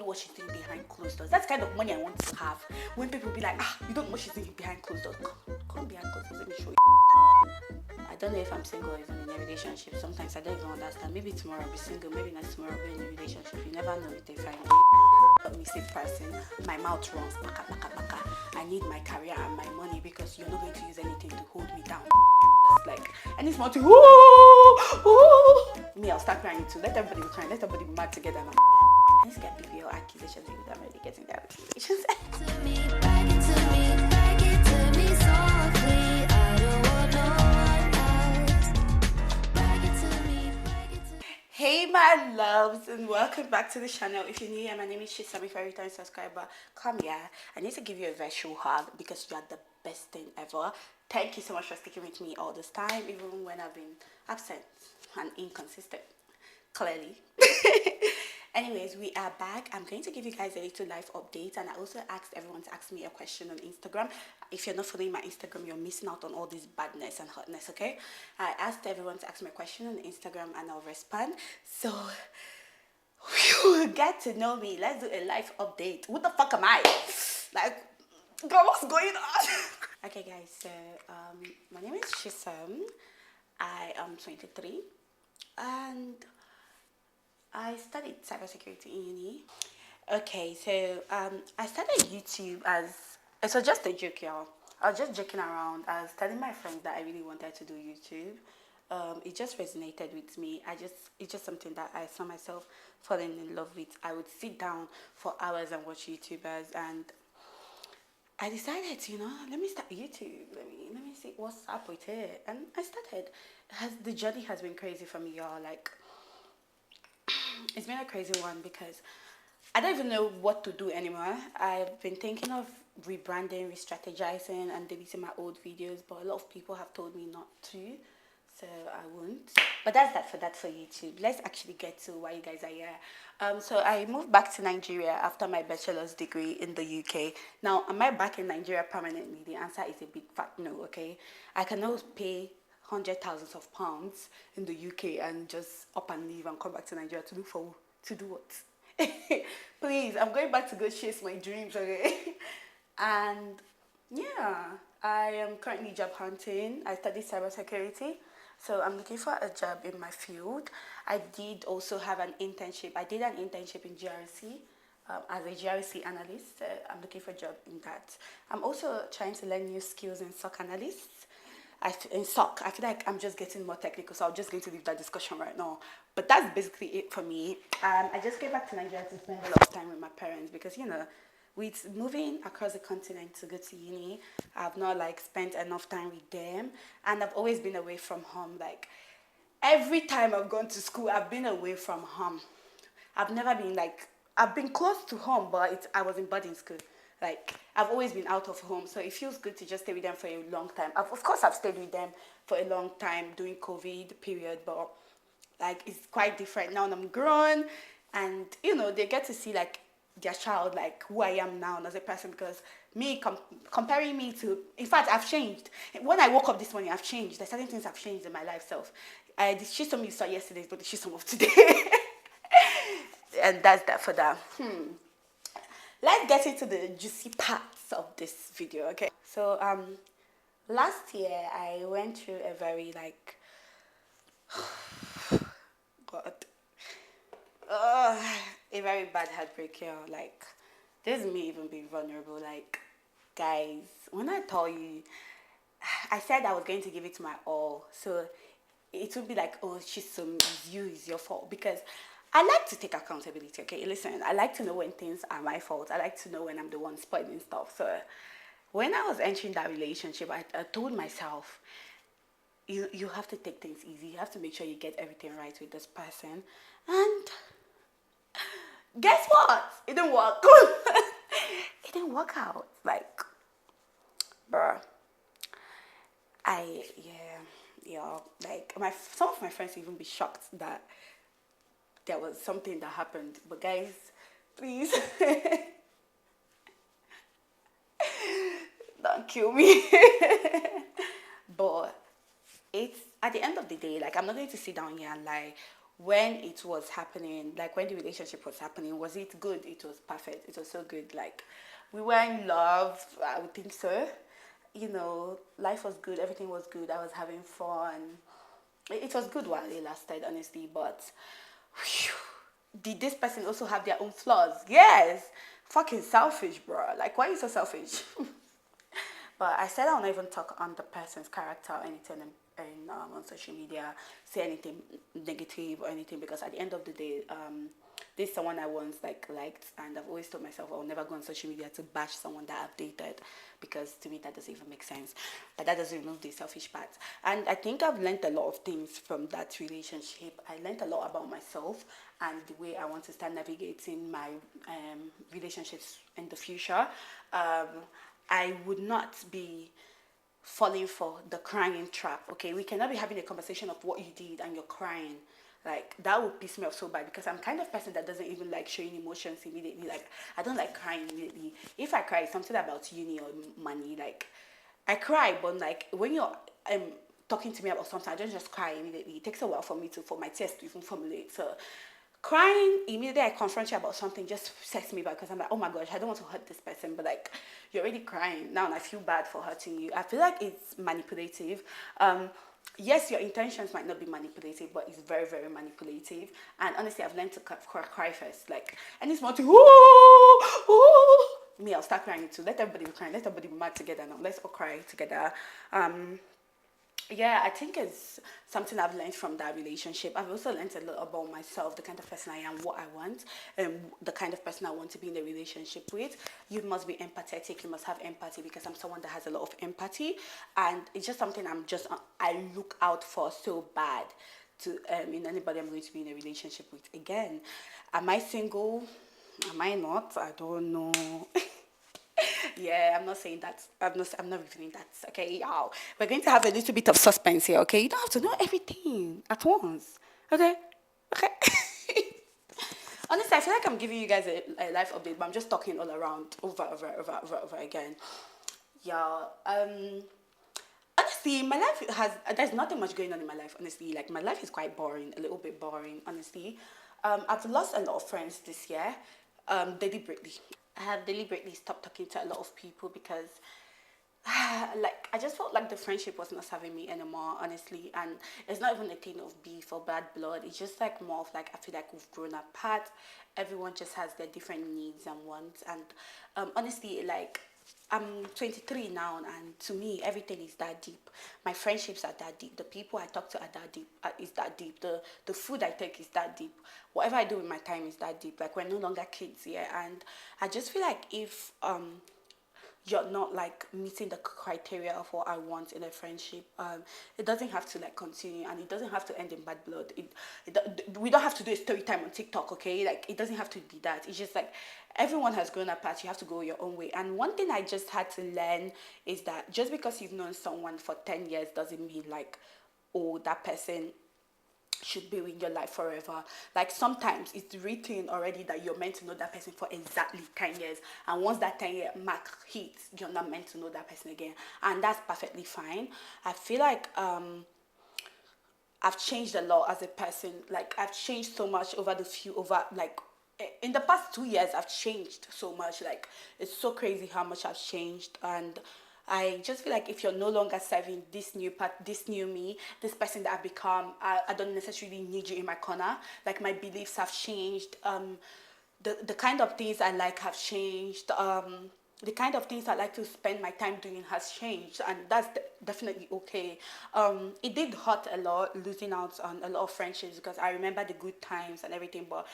what she's doing behind closed doors. That's the kind of money I want to have. When people be like, you don't know what she's doing behind closed doors. Come behind closed doors, let me show you. I don't know if I'm single or even in a relationship. Sometimes I don't even understand. Maybe tomorrow I'll be single, maybe next tomorrow I'll be in a relationship. You never know if they find me. Submissive person, my mouth runs baka baka baka. I need my career and my money because you're not going to use anything to hold me down. It's like, and it's more to me, I'll start crying too. Let everybody be crying, let everybody be mad together now. I need to get BBL accusations with I'm already getting their accusations. Hey my loves, and welcome back to the channel. If you're new here, my name is Chitchat. If you're a returning subscriber, come here. I need to give you a virtual hug because you are the best thing ever. Thank you so much for sticking with me all this time, even when I've been absent and inconsistent, clearly. Anyways, we are back. I'm going to give you guys a little life update, and I also asked everyone to ask me a question on Instagram. If you're not following my Instagram, you're missing out on all this badness and hotness, okay? I asked everyone to ask me a question on Instagram, and I'll respond. So, you get to know me. Let's do a life update. What the fuck am I? Like, girl, what's going on? Okay, guys, so, my name is Chitchat. I am 23, and I studied cybersecurity in uni. Okay, so I started YouTube as, it was just a joke, y'all. I was just joking around. I was telling my friends that I really wanted to do YouTube. It just resonated with me. It's just something that I saw myself falling in love with. I would sit down for hours and watch YouTubers, and I decided, let me start YouTube. Let me see what's up with it. And I started. The journey has been crazy for me, y'all. Like, it's been a crazy one because I don't even know what to do anymore. I've been thinking of rebranding, re-strategizing, and deleting my old videos, but a lot of people have told me not to, so I won't. But that's that for YouTube. Let's actually get to why you guys are here. So I moved back to Nigeria after my bachelor's degree in the UK. Now, am I back in Nigeria permanently? The answer is a big fat no, okay? I cannot pay hundreds of thousands of pounds in the UK and just up and leave and come back to Nigeria to do what? Please, I'm going back to go chase my dreams, okay? And yeah, I am currently job hunting. I study cybersecurity, so I'm looking for a job in my field. I did also have an internship. I did an internship in GRC as a GRC analyst. I'm looking for a job in that. I'm also trying to learn new skills in SOC analysts. In SOC, I feel like I'm just getting more technical, so I'm just going to leave that discussion right now. But that's basically it for me. I just came back to Nigeria to spend a lot of time with my parents because, with moving across the continent to go to uni, I've not spent enough time with them, and I've always been away from home. Like, every time I've gone to school, I've been away from home. I've never been I've been close to home, but I was in boarding school. I've always been out of home, so it feels good to just stay with them for a long time. Of course, I've stayed with them for a long time during COVID period, but it's quite different now. I'm grown, and they get to see their child, who I am now as a person, because me comparing me to, in fact, I've changed. When I woke up this morning, I've changed. There's certain things have changed in my life. The Chisom you saw yesterday is not the Chisom of today. And that's that for that. Let's get into the juicy parts of this video, okay? So, last year I went through a very God, a very bad heartbreak, y'all. This is me even being vulnerable. Guys, when I tell you, I said I was going to give it my all, so it would be it's your fault, because I like to take accountability, okay? Listen, I like to know when things are my fault. I like to know when I'm the one spoiling stuff. So when I was entering that relationship, I told myself, you have to take things easy. You have to make sure you get everything right with this person. And guess what? It didn't work. It didn't work out. Bruh. Some of my friends even be shocked that there was something that happened. But guys, please, don't kill me. But it's, at the end of the day, I'm not going to sit down here and lie. when it was happening, like when the relationship was happening, was it good? It was perfect. It was so good. Like we were in love. I would think so. You know, life was good. Everything was good. I was having fun. It was good while it lasted, honestly. But whew, did this person also have their own flaws? Yes. Fucking selfish, bro. Like, why are you so selfish? But I said I'll not even talk on the person's character or anything on social media, say anything negative or anything, because at the end of the day, this is someone I once liked, and I've always told myself I'll never go on social media to bash someone that I've dated, because to me that doesn't even make sense. But that doesn't remove the selfish part. And I think I've learned a lot of things from that relationship. I learned a lot about myself and the way I want to start navigating my relationships in the future. I would not be falling for the crying trap. Okay, we cannot be having a conversation of what you did and you're crying. Like that would piss me off so bad, because I'm kind of person that doesn't even like showing emotions immediately. Like I don't like crying immediately. If I cry, it's something about uni or money. Like I cry, but like when you're talking to me about something, I don't just cry immediately. It takes a while for my tears to even formulate. So crying immediately I confront you about something just sets me back, because I'm like, oh my gosh, I don't want to hurt this person, but like you're already crying now and I feel bad for hurting you. I feel like it's manipulative. Yes, your intentions might not be manipulative, but it's very, very manipulative. And honestly, I've learned to cry first. Like any small thing, ooh, ooh, me, I'll start crying too. Let everybody be crying. Let everybody be mad together now. Let's all cry together. Yeah, I think it's something I've learned from that relationship. I've also learned a lot about myself, the kind of person I am, what I want, and the kind of person I want to be in a relationship with. You must be empathetic. You must have empathy, because I'm someone that has a lot of empathy, and it's just something I look out for so bad to in anybody I'm going to be in a relationship with. Again, am I single? Am I not? I don't know. Yeah, I'm not saying that. I'm not revealing that. Okay, y'all. We're going to have a little bit of suspense here. Okay, you don't have to know everything at once. Okay, okay. Honestly, I feel like I'm giving you guys a life update, but I'm just talking all around, over again. Yeah. Honestly, my life there's nothing much going on in my life. Honestly, like my life is quite boring, a little bit boring. Honestly, I've lost a lot of friends this year, deliberately. I have deliberately stopped talking to a lot of people because like I just felt like the friendship was not serving me anymore, honestly. And it's not even a thing of beef or bad blood. It's just like more of like I feel like we've grown apart. Everyone just has their different needs and wants. And honestly, like I'm 23 now, and to me, everything is that deep. My friendships are that deep. The people I talk to are that deep. Is that deep. The food I take is that deep. Whatever I do with my time is that deep. Like we're no longer kids, yeah. And I just feel like if you're not like meeting the criteria of what I want in a friendship, it doesn't have to like continue, and it doesn't have to end in bad blood. We don't have to do a story time on TikTok, okay? Like it doesn't have to be that. It's just like everyone has grown apart. You have to go your own way. And one thing I just had to learn is that just because you've known someone for 10 years doesn't mean like, oh, that person should be in your life forever. Like sometimes it's written already that you're meant to know that person for exactly 10 years, and once that 10-year mark hits, you're not meant to know that person again, and that's perfectly fine. I feel like I've changed a lot as a person. Like I've changed so much over like in the past 2 years. I've changed so much. Like it's so crazy how much I've changed. And I just feel like if you're no longer serving this new part, this new me, this person that I've become, I don't necessarily need you in my corner. Like my beliefs have changed. The kind of things I like have changed. The kind of things I like to spend my time doing has changed, and that's definitely okay. It did hurt a lot losing out on a lot of friendships, because I remember the good times and everything. But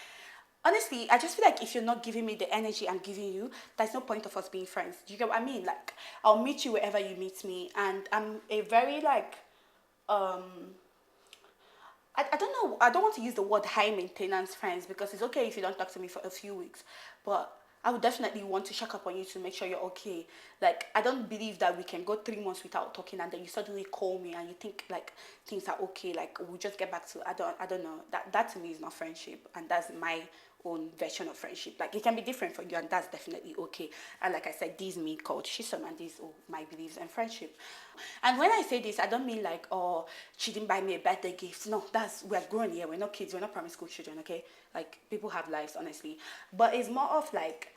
honestly, I just feel like if you're not giving me the energy I'm giving you, there's no point of us being friends. Do you get what I mean? Like I'll meet you wherever you meet me, and I'm a very like I don't know. I don't want to use the word high maintenance friends, because it's okay if you don't talk to me for a few weeks, but I would definitely want to check up on you to make sure you're okay. Like I don't believe that we can go 3 months without talking, and then you suddenly call me and you think like things are okay. Like we'll just get back to. I don't know. That to me is not friendship, and that's my own version of friendship. Like, it can be different for you, and that's definitely okay. And like I said, this is me called Shisom, and these are my beliefs and friendship. And when I say this, I don't mean like, oh, she didn't buy me a birthday gift. No, we're grown here. We're not kids. We're not primary school children, okay? Like, people have lives, honestly. But it's more of like,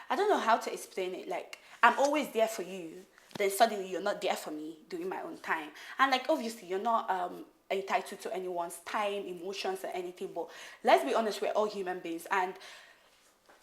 I don't know how to explain it. Like, I'm always there for you. Then suddenly you're not there for me during my own time. And like, obviously, you're not entitled to anyone's time, emotions, or anything. But let's be honest, we're all human beings. And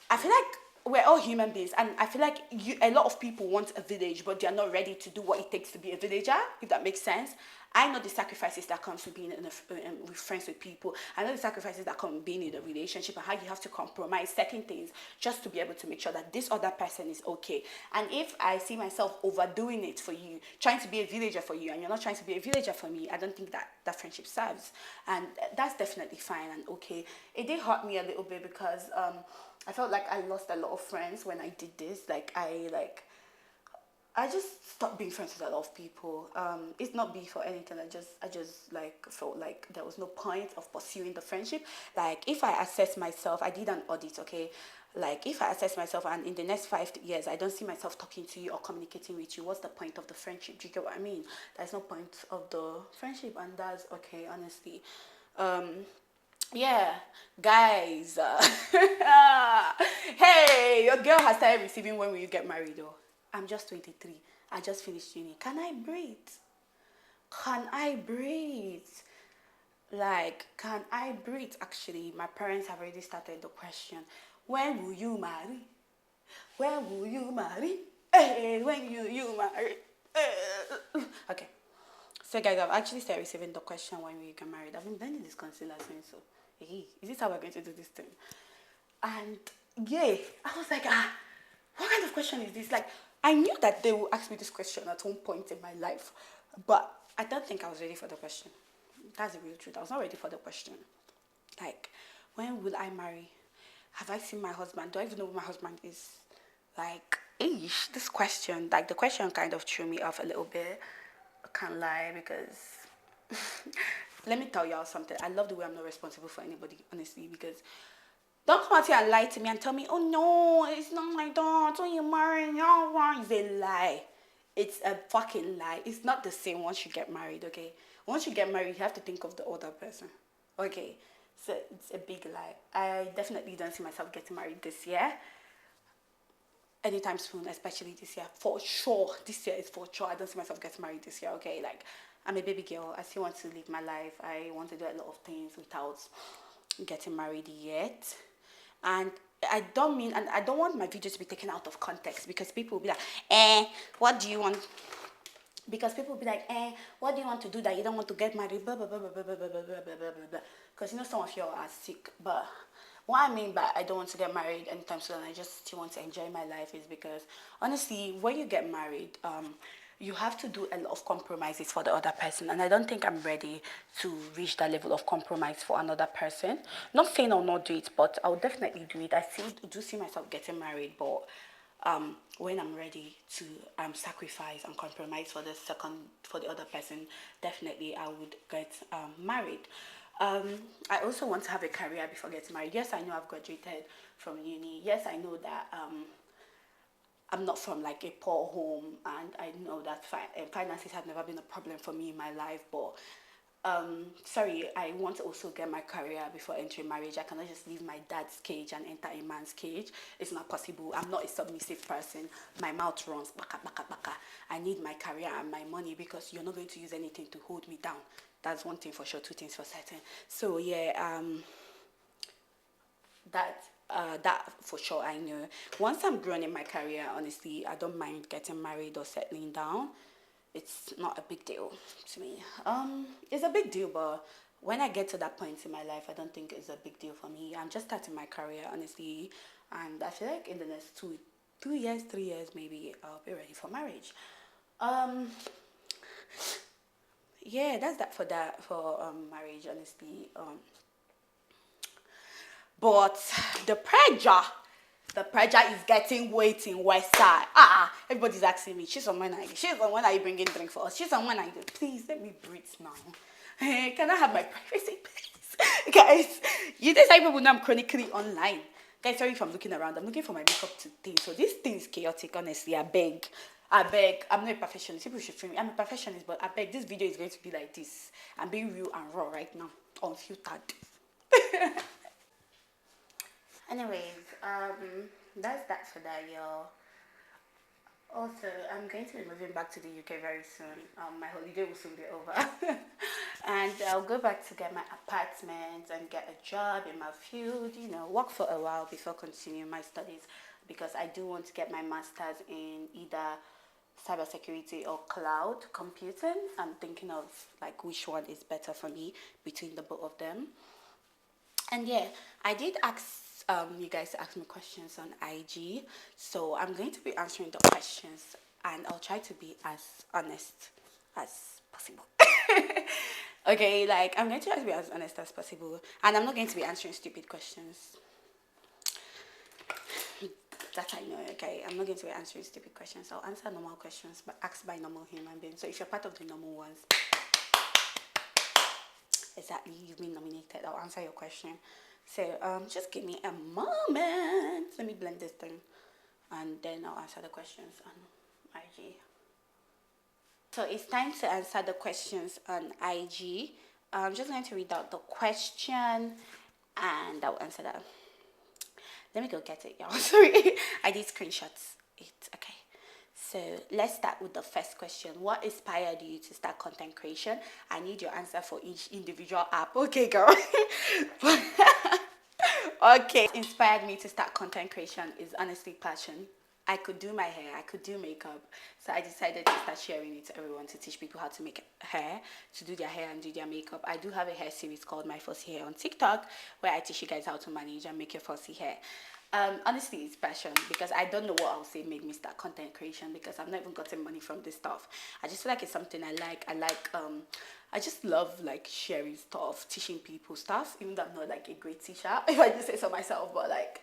I feel like we're all human beings, and I feel like a lot of people want a village, but they're not ready to do what it takes to be a villager, if that makes sense. I know the sacrifices that comes with being with friends with people. I know the sacrifices that come with being in a relationship, and how you have to compromise certain things just to be able to make sure that this other person is okay. And if I see myself overdoing it for you, trying to be a villager for you, and you're not trying to be a villager for me, I don't think that friendship serves. And that's definitely fine and okay. It did hurt me a little bit because I felt like I lost a lot of friends when I did this. I just stopped being friends with a lot of people. It's not beef or anything. I just like felt like there was no point of pursuing the friendship. Like, if I assess myself, I did an audit, okay? Like, if I assess myself and in the next 5 years I don't see myself talking to you or communicating with you, what's the point of the friendship? Do you get what I mean? There's no point of the friendship, and that's okay, honestly. Yeah, guys. Hey, your girl has started receiving when will you get married, though? I'm just 23. I just finished uni. Can I breathe? Can I breathe? Like, can I breathe? Actually, my parents have already started the question. When will you marry? When will you marry? Hey, when you marry? Okay. So guys, I've actually started receiving the question when will you get married. I've been learning this concealer since, so hey, is this how we're going to do this thing? And yeah, I was like, what kind of question is this? Like, I knew that they would ask me this question at one point in my life, but I don't think I was ready for the question. That's the real truth. I was not ready for the question. Like, when will I marry? Have I seen my husband? Do I even know who my husband is? Like, this question, like the question kind of threw me off a little bit. I can't lie, because let me tell y'all something. I love the way I'm not responsible for anybody, honestly, because don't come out here and lie to me and tell me, oh no, it's not like that. When you marry, no one. It's a lie. It's a fucking lie. It's not the same once you get married, okay? Once you get married, you have to think of the other person, okay? So it's a big lie. I definitely don't see myself getting married this year. Anytime soon, especially this year, for sure. This year is for sure. I don't see myself getting married this year, okay? Like, I'm a baby girl. I still want to live my life. I want to do a lot of things without getting married yet. And I don't want my videos to be taken out of context, because people will be like, what do you want? Because people will be like, what do you want to do that you don't want to get married? Blah, blah, blah, blah, blah, blah, blah, blah, blah, blah, blah. Because, some of you are sick. But what I mean by I don't want to get married anytime soon, I just still want to enjoy my life, is because, honestly, when you get married, you have to do a lot of compromises for the other person. And I don't think I'm ready to reach that level of compromise for another person. Not saying I'll not do it, but I'll definitely do it. I do see myself getting married, but when I'm ready to sacrifice and compromise for the other person, definitely I would get married. I also want to have a career before getting married. Yes, I know I've graduated from uni. Yes, I know that I'm not from like a poor home, and I know that finances have never been a problem for me in my life, but I want to also get my career before entering marriage. I cannot just leave my dad's cage and enter a man's cage. It's not possible. I'm not a submissive person. My mouth runs baka baka baka. I need my career and my money, because you're not going to use anything to hold me down. That's one thing for sure, two things for certain. So yeah, that for sure I know. Once I'm grown in my career, honestly, I don't mind getting married or settling down. It's not a big deal to me. It's a big deal, but when I get to that point in my life, I don't think it's a big deal for me. I'm just starting my career, honestly, and I feel like in the next 2 years, 3 years, maybe I'll be ready for marriage. Yeah, that's that for marriage, honestly. But the pressure is getting weight in West Side. Everybody's asking me, she's on when are you bringing drink for us? She's on when are you? Please let me breathe now. Can I have my privacy, please? Guys, you decide people know I'm chronically online. Guys, sorry if I'm looking around. I'm looking for my makeup today. So this thing is chaotic, honestly. I beg. I beg. I'm not a perfectionist. People should feel me. I'm a perfectionist, but I beg. This video is going to be like this. I'm being real and raw right now. Unfiltered. Anyways, that's that for that, y'all. Also, I'm going to be moving back to the UK very soon. My holiday will soon be over. And I'll go back to get my apartment and get a job in my field, work for a while before continuing my studies because I do want to get my master's in either cybersecurity or cloud computing. I'm thinking of like which one is better for me between the both of them. And yeah, I did ask you guys to ask me questions on IG. So I'm going to be answering the questions and I'll try to be as honest as possible. Okay, like I'm going to try to be as honest as possible. And I'm not going to be answering stupid questions. That I know, okay? I'm not going to be answering stupid questions. I'll answer normal questions, but asked by normal human beings. So if you're part of the normal ones, exactly, you've been nominated. I'll answer your question. So just give me a moment. Let me blend this thing, and then I'll answer the questions on IG. So it's time to answer the questions on IG. I'm just going to read out the question, and I'll answer that. Let me go get it, y'all. Sorry, I did screenshots. Okay. So let's start with the first question. What inspired you to start content creation? I need your answer for each individual app. Okay, girl. Okay. What inspired me to start content creation is honestly passion. I could do my hair, I could do makeup. So I decided to start sharing it to everyone to teach people how to make hair, to do their hair and do their makeup. I do have a hair series called My Fussy Hair on TikTok where I teach you guys how to manage and make your fussy hair. Honestly, it's passion because I don't know what I'll say made me start content creation because I've not even gotten money from this stuff. I just feel like it's something I like. I just love like sharing stuff, teaching people stuff, even though I'm not like a great teacher, if I do say so myself, but like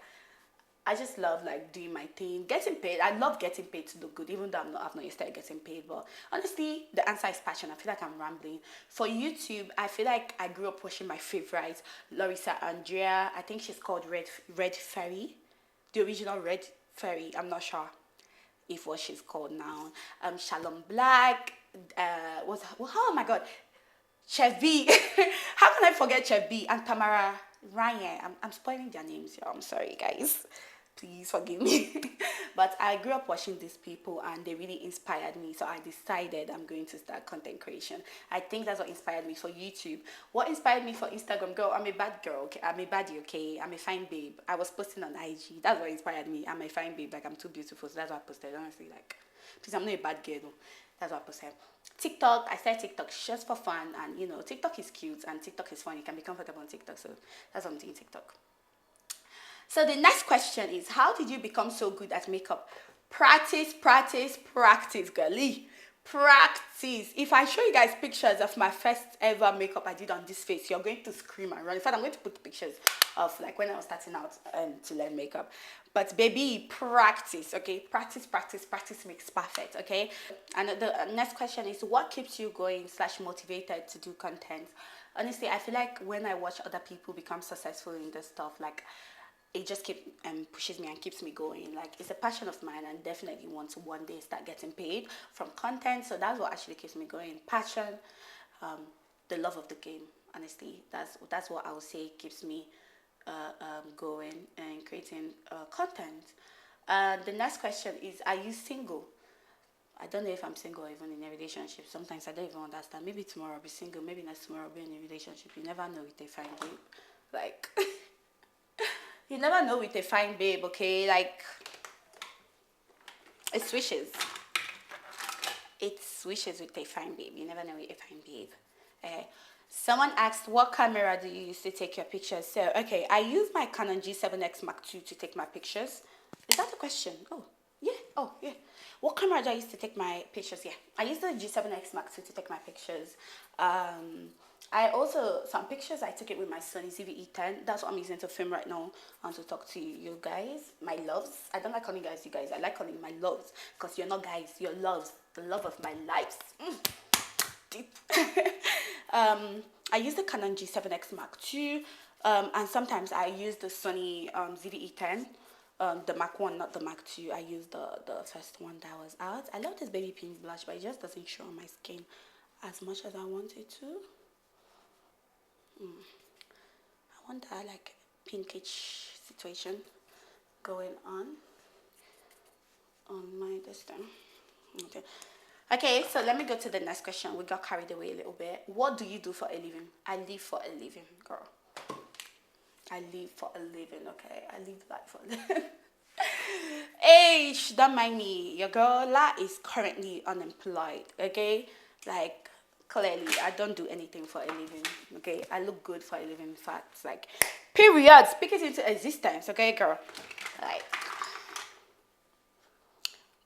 I just love like doing my thing, getting paid. I love getting paid to look good, even though I've not yet started getting paid. But honestly, the answer is passion. I feel like I'm rambling. For YouTube, I feel like I grew up watching my favorites, Larissa Andrea. I think she's called Red Fairy, the original Red Fairy. I'm not sure if what she's called now. Shalom Black. Oh my God, Chef B. How can I forget Chef B and Tamara Ryan? I'm spoiling their names, y'all. I'm sorry, guys. Please forgive me. But I grew up watching these people and they really inspired me. So I decided I'm going to start content creation. I think that's what inspired me for YouTube. What inspired me for Instagram? Girl, I'm a bad girl, okay? I'm a baddie, okay? I'm a fine babe. I was posting on IG. That's what inspired me. I'm a fine babe. Like, I'm too beautiful. So that's what I posted, honestly. Like, please, I'm not a bad girl, though. That's what I posted. TikTok, I started TikTok just for fun. And, TikTok is cute and TikTok is fun. You can be comfortable on TikTok. So that's why I'm doing TikTok. So the next question is, how did you become so good at makeup? Practice, practice, practice, girlie. Practice. If I show you guys pictures of my first ever makeup I did on this face, you're going to scream and run. In fact, I'm going to put pictures of like when I was starting out to learn makeup. But baby, practice, okay? Practice, practice, practice makes perfect, okay? And the next question is, what keeps you going / motivated to do content? Honestly, I feel like when I watch other people become successful in this stuff, like it just pushes me and keeps me going. Like, it's a passion of mine and definitely want to one day start getting paid from content. So that's what actually keeps me going. Passion, the love of the game. Honestly, that's what I would say keeps me going and creating content. The next question is, are you single? I don't know if I'm single or even in a relationship. Sometimes I don't even understand. Maybe tomorrow I'll be single. Maybe next tomorrow I'll be in a relationship. You never know with a fine babe. Like, you never know with a fine babe, okay? Like, it switches. It switches with a fine babe. You never know with a fine babe. Someone asked, what camera do you use to take your pictures? So, okay, I use my Canon G7X Mark II to take my pictures. Is that the question? Oh, yeah. Oh, yeah. What camera do I use to take my pictures? Yeah, I use the G7X Mark II to take my pictures. I also, some pictures I took it with my Sony ZV-E10. That's what I'm using to film right now and to talk to you guys, my loves. I don't like calling you guys you guys. I like calling you my loves because you're not guys, you're loves, the love of my life. Deep. I use the Canon G7X Mark II, and sometimes I use the Sony ZV-E10, the Mark One, not the Mark II. I use the first one that was out. I love this baby pink blush, but it just doesn't show on my skin as much as I want it to. I want that like pinkish situation going on my this thing. Okay, so let me go to the next question. We got carried away a little bit. What do you do for a living? I live for a living, girl. I live for a living, okay? I live life for a living. Hey, don't mind me. Your girl is currently unemployed, okay? Like, clearly, I don't do anything for a living, okay? I look good for a living, facts. Like, period. Speak it into existence, okay, girl? Like,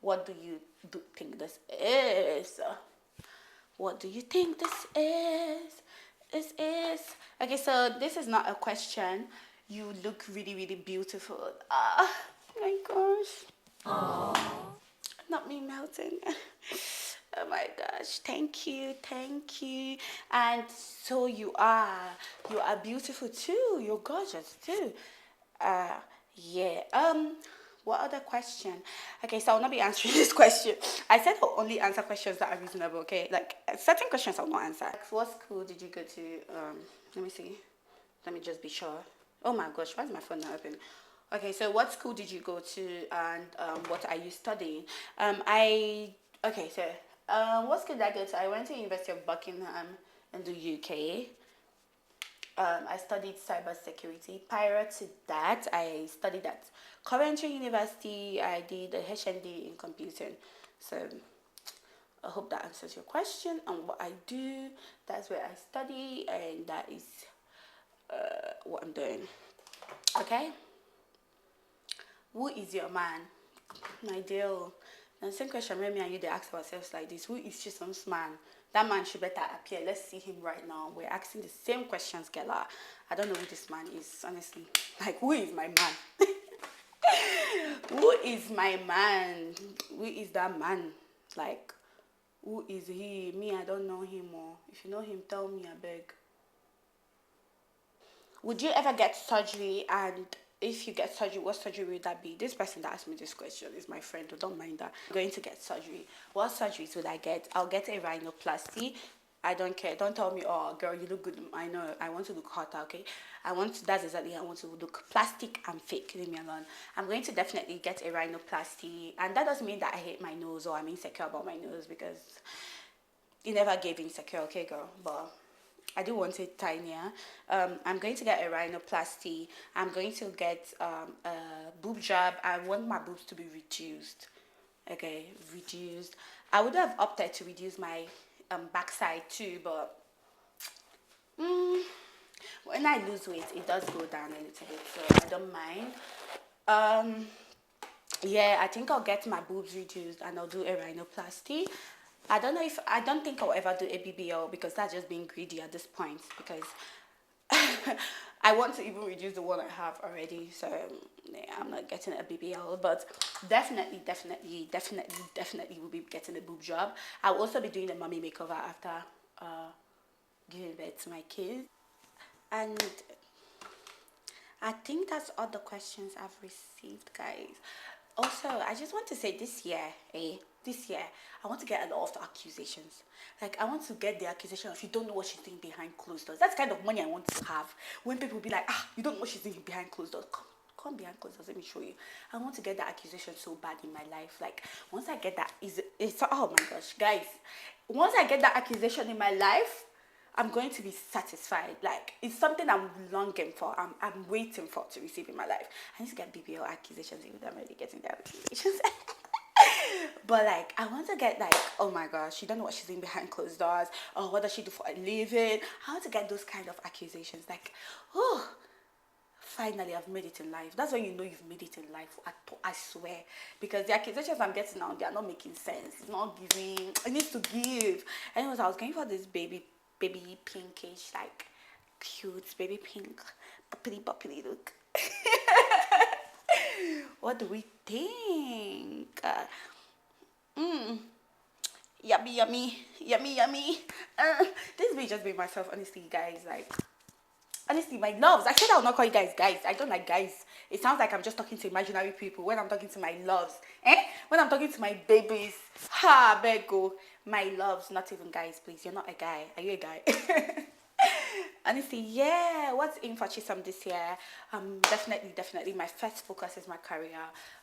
what do you think this is? What do you think this is? This is... Okay, so this is not a question. You look really, really beautiful. Ah, my gosh. Aww. Not me melting. Oh my gosh. Thank you. Thank you. And so you are. You are beautiful too. You're gorgeous too. Yeah. What other question? Okay, so I'll not be answering this question. I said I'll only answer questions that are reasonable, okay? Like, certain questions I'll not answer. Like, what school did you go to? Let me see. Let me just be sure. Oh my gosh, why is my phone not open? Okay, so what school did you go to, and what are you studying? Okay, so what school did I go to? I went to University of Buckingham in the UK. I studied cybersecurity. Prior to that, I studied at Coventry University. I did a HND in computing. So I hope that answers your question on what I do. That's where I study, and that is what I'm doing. Okay? Who is your man? My dear. The same question when me and you they ask ourselves like this. Who is Chisom's man? That man should better appear. Let's see him right now. We're asking the same questions, Gela. I don't know who this man is, honestly. Like, who is my man? Who is my man? Who is that man? Like, who is he? Me, I don't know him. Or if you know him, tell me, I beg. Would you ever get surgery? And if you get surgery, what surgery would that be? This person that asked me this question is my friend. Don't mind that. I'm going to get surgery. What surgeries would I get? I'll get a rhinoplasty. I don't care. Don't tell me, oh, girl, you look good. I know. I want to look hotter, okay? That's exactly how I want to look. Plastic and fake. Leave me alone. I'm going to definitely get a rhinoplasty. And that doesn't mean that I hate my nose or I'm insecure about my nose, because it never gave insecure, okay, girl? But I do want it tinier. I'm going to get a rhinoplasty. I'm going to get a boob job. I want my boobs to be reduced. Okay, reduced. I would have opted to reduce my backside too, but when I lose weight, it does go down a little bit, so I don't mind. Yeah, I think I'll get my boobs reduced and I'll do a rhinoplasty. I don't think I'll ever do a BBL, because that's just being greedy at this point, because I want to even reduce the one I have already, so yeah, I'm not getting a BBL, but definitely will be getting a boob job. I'll also be doing a mommy makeover after giving birth to my kids. And I think that's all the questions I've received, guys. Also, I just want to say this year, I want to get a lot of accusations. Like, I want to get the accusation of, you don't know what she's doing behind closed doors. That's the kind of money I want to have. When people be like, you don't know what she's doing behind closed doors. Come behind closed doors, let me show you. I want to get that accusation so bad in my life. Like, once I get that, oh my gosh, guys. Once I get that accusation in my life, I'm going to be satisfied. Like, it's something I'm longing for. I'm waiting for to receive in my life. I need to get BBL accusations, even though I'm already getting the accusations. But like, I want to get like, oh my gosh, you don't know what she's doing behind closed doors, or what does she do for a living? I want to get those kind of accusations. Like, oh, finally I've made it in life. That's when you know you've made it in life. I swear, because the accusations I'm getting now, they are not making sense. It's not giving. It needs to give. Anyways, I was going for this baby pinkish, like cute baby pink, poppily look. What do we think? Yummy, yummy, yummy, yummy. This may just be myself, honestly, guys. Like, honestly, my loves. I said I will not call you guys guys. I don't like guys. It sounds like I'm just talking to imaginary people when I'm talking to my loves. When I'm talking to my babies. Ha, bego. My loves, not even guys, please. You're not a guy. Are you a guy? Honestly, yeah. What's in for Chisholm this year? Definitely. My first focus is my career.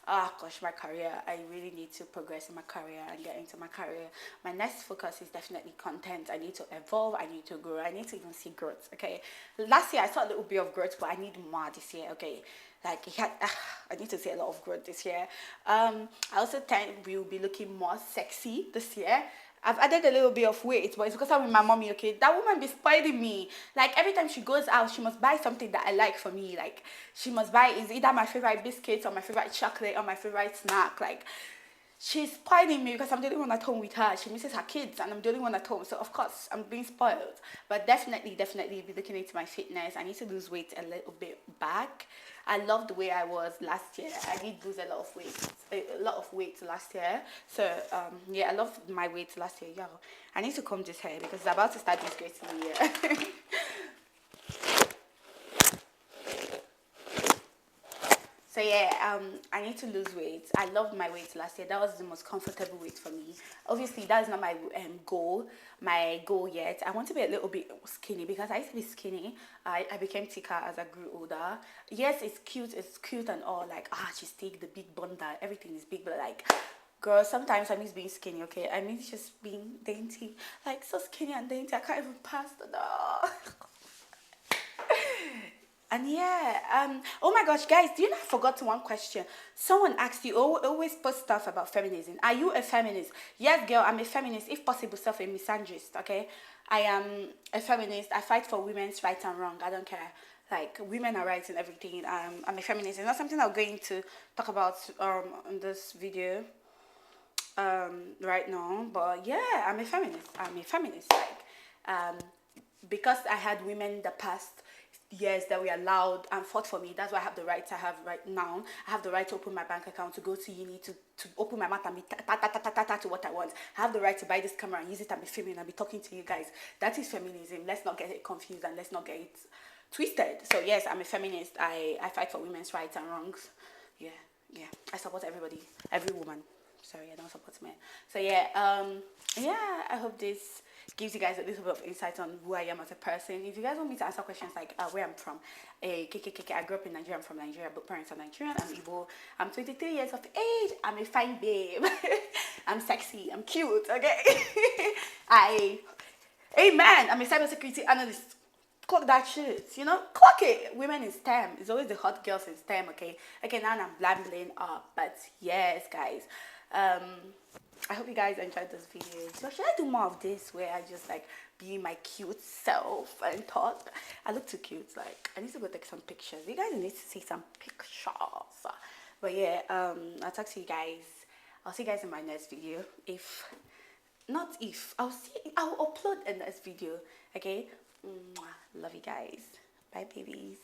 Oh gosh, my career. I really need to progress in my career and get into my career. My next focus is definitely content. I need to evolve. I need to grow. I need to even see growth. Okay. Last year I saw a little bit of growth, but I need more this year. Okay. Like I need to see a lot of growth this year. I also think we will be looking more sexy this year. I've added a little bit of weight, but it's because I'm with my mommy, okay? That woman be spoiling me. Like, every time she goes out, she must buy something that I like for me. Like, she must buy is either my favorite biscuits or my favorite chocolate or my favorite snack. Like, she's spoiling me because I'm the only one at home with her. She misses her kids and I'm the only one at home. So, of course, I'm being spoiled. But definitely be looking into my fitness. I need to lose weight a little bit back. I love the way I was last year. I did lose a lot of weight last year. So, yeah, I love my weight last year. Yeah, I need to comb this hair because it's about to start disgracing me. Yeah. So yeah, I need to lose weight. I loved my weight last year. That was the most comfortable weight for me. Obviously, that is not my goal. My goal yet. I want to be a little bit skinny because I used to be skinny. I became thicker as I grew older. Yes, it's cute. It's cute and all. Like she's thick, the big bunda, everything is big. But like, girl, sometimes I miss being skinny. Okay, I miss just being dainty. Like so skinny and dainty. I can't even pass the door. And yeah, oh my gosh, guys, do you know I forgot one question? Someone asked you, always post stuff about feminism. Are you a feminist? Yes, girl, I'm a feminist, if possible, self a misandrist, okay? I am a feminist. I fight for women's rights and wrong. I don't care. Like, women are rights and everything. I'm a feminist. It's not something I'm going to talk about in this video right now, but yeah, I'm a feminist. Like, because I had women in the past years that were allowed and fought for me. That's why I have the rights I have right now. I have the right to open my bank account, to go to uni, to open my mouth and be to what I want. I have the right to buy this camera and use it and be filming and be talking to you guys. That is feminism. Let's not get it confused and let's not get it twisted. So yes, I'm a feminist. I fight for women's rights and wrongs. Yeah. I support everybody, every woman. Sorry, I don't support men. So yeah, I hope this gives you guys a little bit of insight on who I am as a person. If you guys want me to answer questions like where I'm from, I grew up in Nigeria. I'm from Nigeria, but parents are Nigerian. I'm Igbo. I'm 23 years of age. I'm a fine babe. I'm sexy. I'm cute. Okay. Amen. I'm a cybersecurity analyst. Clock that shit, clock it. Women in STEM. It's always the hot girls in STEM, okay? Okay, now I'm blambling up, but yes, guys. I hope you guys enjoyed this video. So should I do more of this where I just like be my cute self and talk? I look too cute. Like I need to go take some pictures. You guys need to see some pictures. But yeah, I'll talk to you guys. I'll see you guys in my next video. I'll upload a next video. Okay. Love you guys. Bye, babies.